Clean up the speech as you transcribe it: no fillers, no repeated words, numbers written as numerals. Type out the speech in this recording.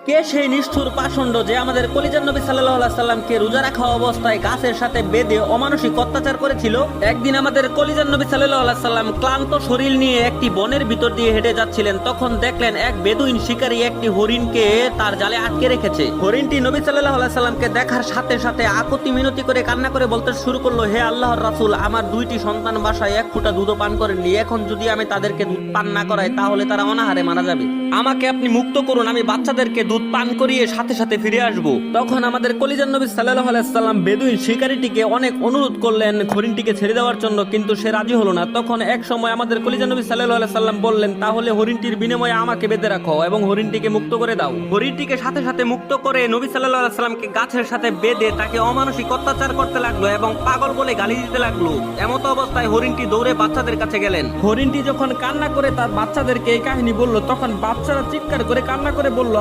কে সেই নিষ্ঠুর পাষণ্ড যে আমাদের কলিজার নবী সাল্লাল্লাহু আলাইহি সাল্লামকে রোজা রাখা অবস্থায় গাছের সাথে বেঁধে অমানসিক অত্যাচার করেছিল? একদিন আমাদের কলিজার নবী সাল্লাল্লাহু আলাইহি সাল্লাম ক্লান্ত শরীর নিয়ে একটি বনের ভিতর দিয়ে হেঁটে যাচ্ছিলেন। তখন দেখলেন এক বেদুইন শিকারী একটি হরিণকে তার জালে আটকে রেখেছে। হরিণটি নবী সাল্লাল্লাহু আলাইহি সাল্লামকে দেখার সাথে সাথে আকুতি মিনতি করে কান্না করে বলতে শুরু করলো, হে আল্লাহর রাসূল, আমার দুইটি সন্তান বাসায় এক ফোঁটা দুধও পান করেননি। এখন যদি আমি তাদেরকে দুধ পান না করাই তাহলে তারা অনাহারে মারা যাবে। আমাকে আপনি মুক্ত করুন, আমি বাচ্চাদেরকে দুধ পান করিয়ে সাথে সাথে ফিরে আসব। তখন আমাদের কলিজার নবী সাল্লাল্লাহু আলাইহি সাল্লাম বেদুইন শিকারীটিকে অনেক অনুরোধ করলেন হরিণটিকে ছেড়ে দেওয়ার জন্য, কিন্তু সে রাজি হলো না। তখন এক সময় আমাদের কলিজার নবী সাল্লাল্লাহু আলাইহি সাল্লাম বললেন, তাহলে হরিণটির বিনিময়ে আমাকে বেঁধে রাখো এবং হরিণটিকে মুক্ত করে দাও। হরিণটিকে সাথে সাথে মুক্ত করে নবী সাল্লাল্লাহু আলাইহি সাল্লামকে গাছের সাথে বেঁধে তাকে অমানসিক অত্যাচার করতে লাগলো এবং পাগল বলে গালি দিতে লাগলো। এমত অবস্থায় হরিণটি দৌড়ে বাচ্চাদের কাছে গেলেন। হরিণটি যখন কান্না করে তার বাচ্চাদেরকে এই কাহিনী বলল, তখন বাচ্চারা চিৎকার করে কান্না করে বলল,